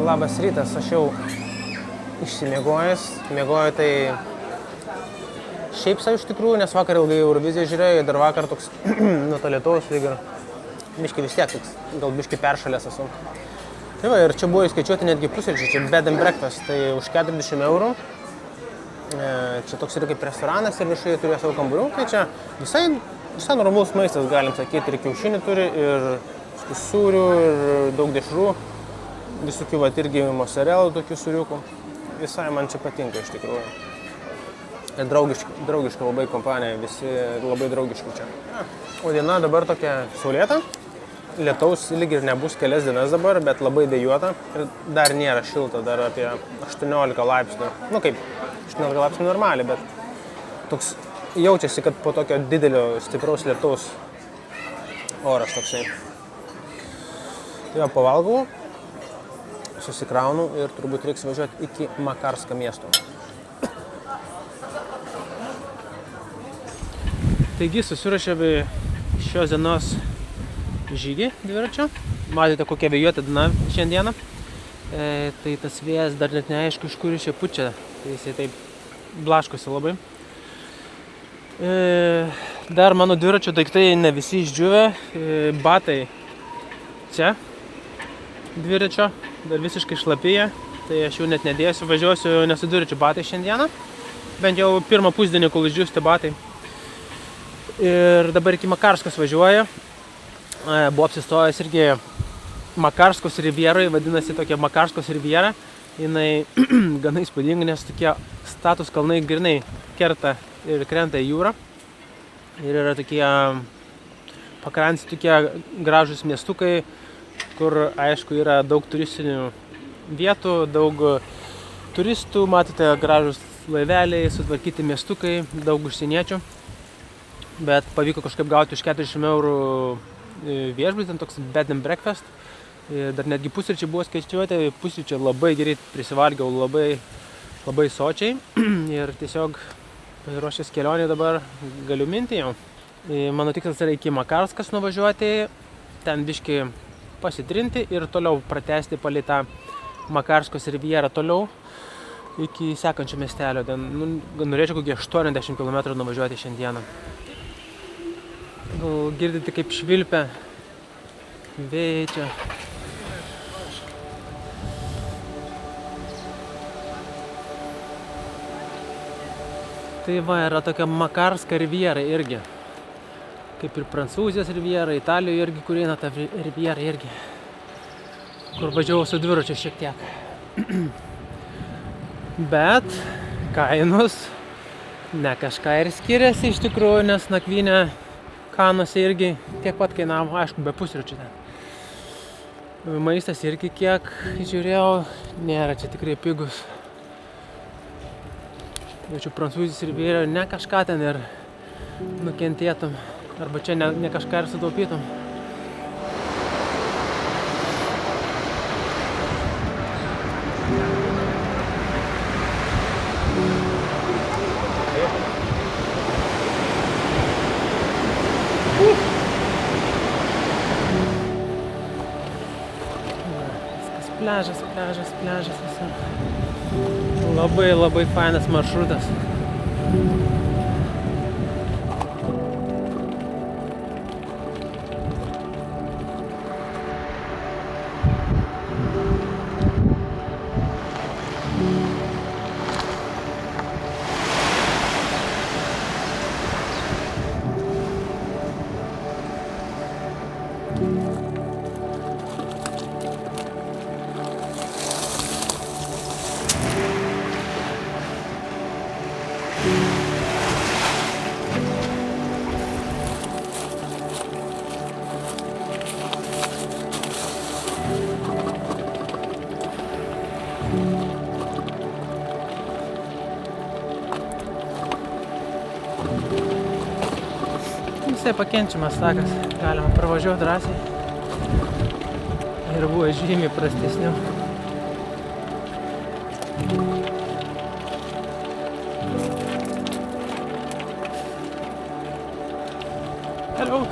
Labas rytas, aš jau išsimiegojęs. Miegoju tai šiaip savo iš tikrųjų, nes vakar ilgai Euroviziją žiūrėjau, dar vakar toks nuo to Lietuvos lyg ir biški vis tiek toks, gal biški peršalęs esu. Tai va, ir čia buvo įskaičiuoti netgi pusryčiai, čia bed and breakfast, tai už 40 eurų. Čia toks yra kaip restoranas ir viršuje turėjo savo kambarių, tai čia visai normalus maistas, galim sakyti, ir kiaušinį turi, ir sūrių, ir daug dešrų, visokių vat irgi mozzarellų, tokių sūriukų. Visai man čia patinka iš tikrųjų. Ir draugiška labai kompanija, visi labai draugiški čia. O diena dabar tokia saulėta, lietaus lyg ir nebus kelias dienas dabar, bet labai vėjuota ir dar nėra šilta, dar apie 18 laipsnių. Nu kaip, 18 laipsnių normaliai, bet toks jaučiasi, kad po tokio didelio stipraus lietaus oras toksai. Tai jau pavalgau, susikraunu ir turbūt reiks važiuoti iki Makarsko miesto. Taigi susiruošėme šios dienos žygį dviračio. Matėte, kokia vėjuota diena šiandieną. Tai tas vėjas dar net neaišku, iš kur iš čia pučia. Tai jisai taip blaškosi labai. Dar mano dviračio daiktai ne visi išdžiūvę. Batai čia dviračio dar visiškai šlapyje. Tai aš jau net nedėsiu, važiuosiu nesu dviračio batai šiandieną. Bent jau pirmą pusdienį, kol išdžiūsti batai. Ir dabar iki Makarskos važiuoju. Buvo apsistojęs irgi Makarskos rivieroje, vadinasi tokia Makarskos riviera. Jinai gana įspūdinga, nes tokie status kalnai grinai kerta ir krenta į jūrą. Ir yra tokie pakrantės, tokie gražūs miestukai, kur aišku yra daug turistinių vietų, daug turistų, matote gražūs laiveliai, sutvarkyti miestukai, daug užsieniečių. Bet pavyko kažkaip gauti už 40 eurų viešbutį, ten toks bed and breakfast. Dar netgi pusryčiai buvo skaičiuoti, pusryčiai labai gerai prisivalgiau, labai sočiai. Ir tiesiog ruošęs kelionį dabar galiu minti jau. Mano tikslas yra iki Makarskas nuvažiuoti, ten biški pasitrinti ir toliau pratęsti palei tą Makarskos rivierą toliau iki sekančio miestelio. Ten, norėčiau kokį 80 km nuvažiuoti šiandieną. Gal girdite, kaip švilpia vėjai čia. Tai va, yra tokia Makarska riviera irgi. Kaip ir Prancūzijos riviera, Italijoje irgi, kur eina ta riviera irgi. Kur važiavau su dviračiu šiek tiek. Bet kainos ne kažką ir skiriasi iš tikrųjų, nes nakvynė Kanuose irgi tiek pat kainavo, aišku, be pusryčių ten. Maistas irgi kiek žiūrėjau, nėra čia tikrai pigus. Tačiau Prancūzijos riviera ne kažką ten ir nukentėtum, arba čia ne kažką ir sutaupytum. Pliažas visą. Labai fainas maršrutas. Visai pakenčiamas takas, galima pravažiuoti drąsiai. Ir buvo žymiai prastesnių. Hello.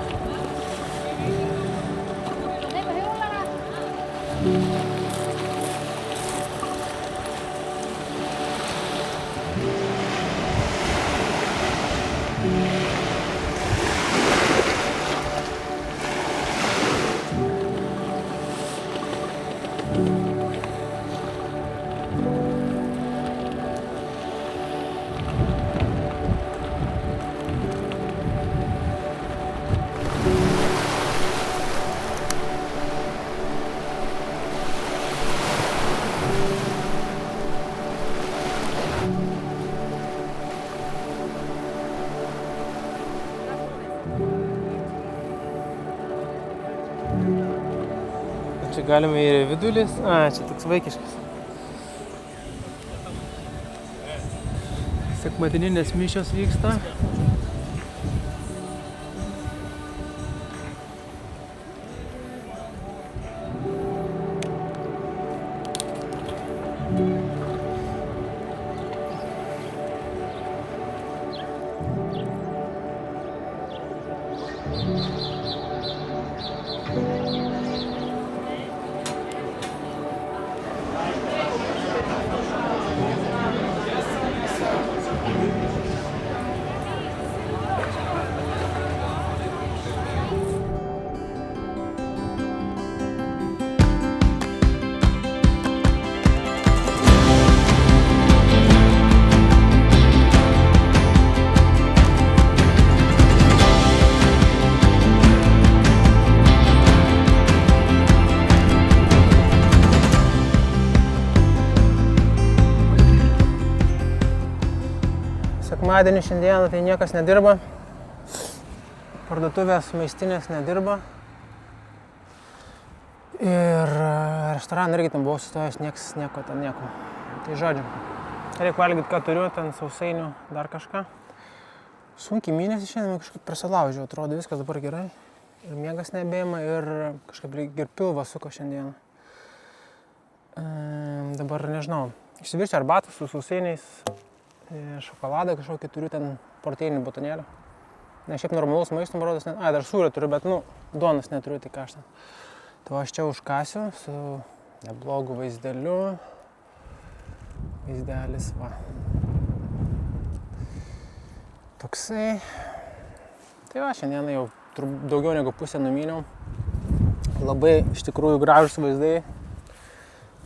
čia galime ir vidulis. Čia toks vaikiškas. Sekmadieninės mišios vyksta. Sekmadienį šiandieną tai niekas nedirba, parduotuvės maistinės nedirba ir restoraną irgi ten buvau sustojęs, nieko. Tai žodžiu, reikia valgyti, ką turiu, ten sausainių, dar kažką. Sunkiai mėnesį šiandien kažkaip prasilaužiau, atrodo viskas dabar gerai ir miegas nebėjama ir kažkaip ir pilvą suko šiandieną. Dabar nežinau, išsivirsiu arbatą su sausainiais. Šokoladą kažkokį turiu ten proteininį botonėlį. Ne, šiaip normalus maisto rodos, dar sūrį turiu, bet duonos neturiu, tai ką aš ten. Tai aš čia užkasiu su neblogu vaizdeliu. Vaizdelis, va. Toksai. Tai va, šiandieną jau daugiau negu pusę numyniau. Labai iš tikrųjų gražus vaizdai.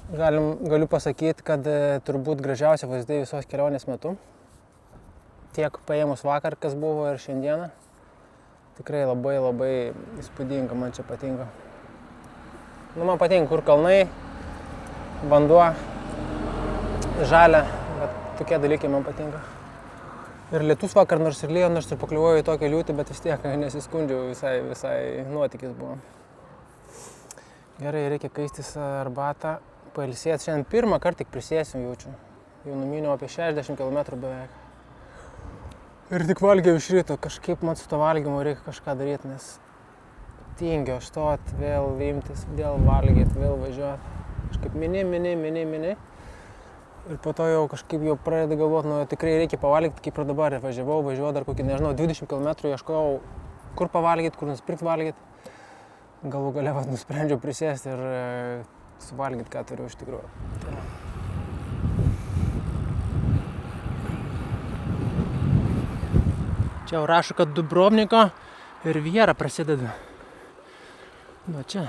Galiu pasakyti, kad turbūt gražiausia vaizdai visos kelionės metu. Tiek paėmus vakar, kas buvo ir šiandieną. Tikrai labai įspūdinga, man čia patinka. Man patinka, kur kalnai, vanduo, žalia, bet tokie dalykai man patinka. Ir lietus vakar nors ir lijo, nors ir pakliuvojau į tokią liūtį, bet vis tiek nesiskundžiau, visai nuotykis buvo. Gerai, reikia kaistis arbatą. Pailsėti. Šiandien pirmą kartą tik prisėsiu jaučiu. Jau numyniau apie 60 km beveik. Ir tik valgiau iš ryto. Kažkaip man su to valgymu reikia kažką daryti, nes tingiu aš stot, vėl imtis, vėl valgyti, vėl važiuoti. Kažkaip mini. Ir po to jau kažkaip jau pradedu galvoti, tikrai reikia pavalgyti, kaip ir dabar. Važiuoju dar kokį, 20 km ieškojau, kur pavalgyti, kur nusipirkti valgyti. Galų gale nusprendžiau prisėsti ir suvalgyti, ką turiu iš tikrųjų. Čia jau rašo, kad Dubrovniko riviera prasideda. Nu čia.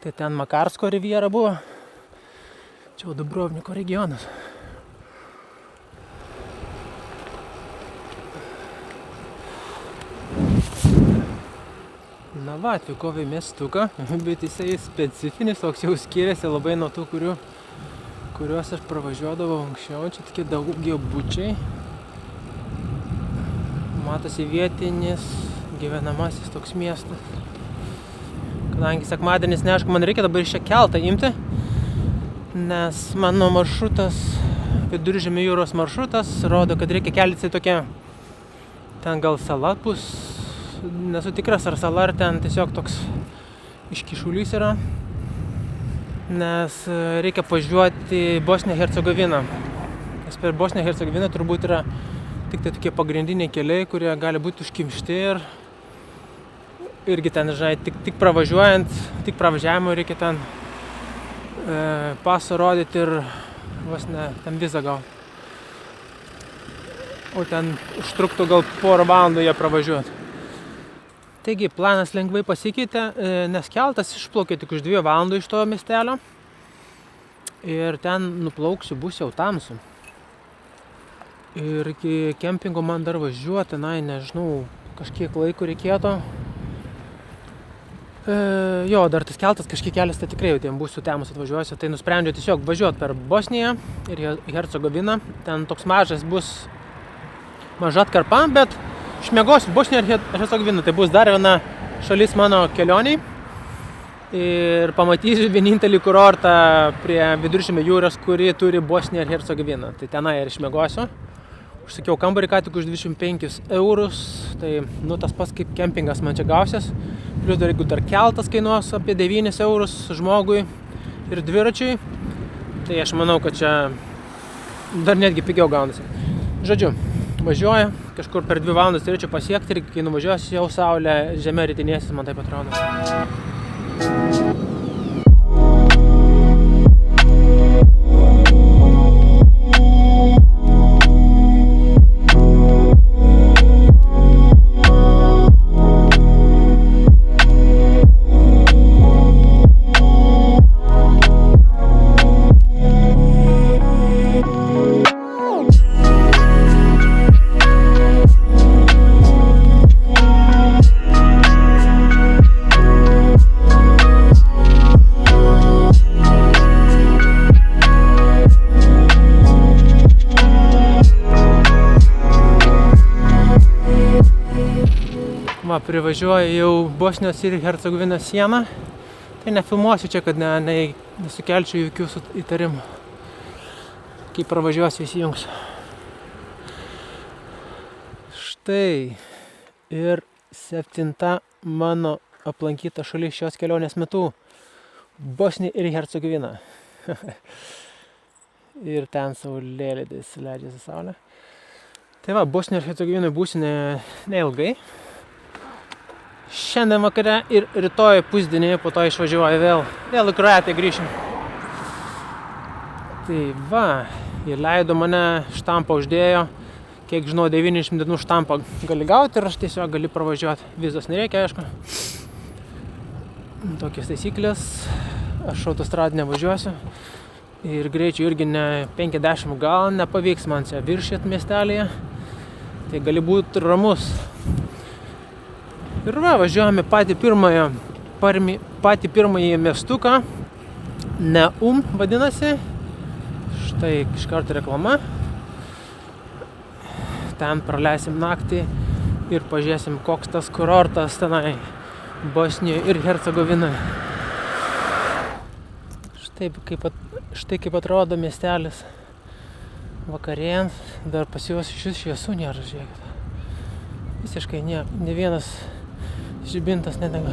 Tai ten Makarsko riviera buvo. Čia jau Dubrovniko regionas. Na va, atvykau į miestuką, bet jisai specifinis, toks jau skiriasi labai nuo tų, kuriuos aš pravažiuodavau anksčiau. Čia tokie daugiabučiai. Matosi vietinis, gyvenamasis toks miestas. Kadangi sekmadienis, neaišku, man reikia dabar iš čia keltą imti, nes mano maršrutas, Viduržemio jūros maršrutas, rodo, kad reikia keltis į tokią, ten gal sala bus. Nesu tikras, ar sala, ar ten tiesiog toks iškišulys yra, nes reikia pažiūrėti Bosniją Hercegoviną. Nes per Bosniją Hercegoviną turbūt yra tik tai tokie pagrindiniai keliai, kurie gali būti užkimšti ir irgi ten, žinai, tik pravažiuojant, tik pravažiavimo reikia ten pasą rodyti ir vos ne, ten vizą gauti. O ten užtruktų gal porą valandų jie pravažiuoti. Taigi, planas lengvai pasikeitė, nes keltas išplaukė tik už 2 valandų iš to miestelio. Ir ten nuplauksiu, bus jau tamsu. Ir iki kempingo man dar važiuoti, nežinau, kažkiek laiko reikėtų. Dar tas keltas kažkiek kelias, tai tikrai jau tiem būsiu temus atvažiuosiu. Tai nusprendžiau tiesiog važiuoti per Bosniją ir Hercegoviną. Ten toks mažas bus, maža atkarpa, bet išmiegosiu Bosniją ir Hercegoviną. Tai bus dar viena šalis mano kelioniai. Ir pamatysiu vienintelį kurortą prie Viduržemio jūros, kurį turi Bosnija ir Hercegovina. Tai tenai ir išmiegosiu. Užsakiau kambarį ką tik už 25 eurus. Tai tas pats kaip kempingas man čia gausias. Plius dar jeigu dar keltas kainuos apie 9 eurus žmogui ir dviračiui. Tai aš manau, kad čia dar netgi pigiau gaunasi. Žodžiu, važiuoju, kažkur per 2 valandas turėčiau pasiekti ir kai nuvažiuosiu jau saulė žeme rytinėsis, man taip atrodo. Privažiuoju jau Bosnijos ir Hercegovinos sieną. Tai nefilmuosiu čia, kad nesukelčiau jokių įtarimų. Kai pravažiuosiu įsijungsiu. Štai ir 7 mano aplankyta šalis šios kelionės metu. Bosnija ir Hercegovina. Ir ten saulėlydis leidžiasi saulė. Tai va, Bosnija ir Hercegovina būsiu neilgai. Šiandien vakare ir rytoj pusdienį, po to išvažiuoju vėl į Kroatiją grįšim. Tai va, jie leido mane, štampą uždėjo, kiek žinau, 90 dienų štampą gali gauti ir aš tiesiog gali pravažiuoti. Vizos nereikia, aišku. Tokios taisyklės, aš autostradą nevažiuosiu ir greičiau irgi ne 50 gal nepavyks man čia viršėt miestelėje. Tai gali būti ramus. Ir va, važiuojame patį pirmąjį miestuką, Neum vadinasi. Štai iš karto reklama. Ten praleisim naktį ir pažiūrėsim, koks tas kurortas tenai Bosnijoje ir Hercegovinoje. Štai kaip atrodo miestelis vakarėjant. Dar pas juos iš šviesų nėra, žiūrėkit. Visiškai ne vienas žibintas nedega.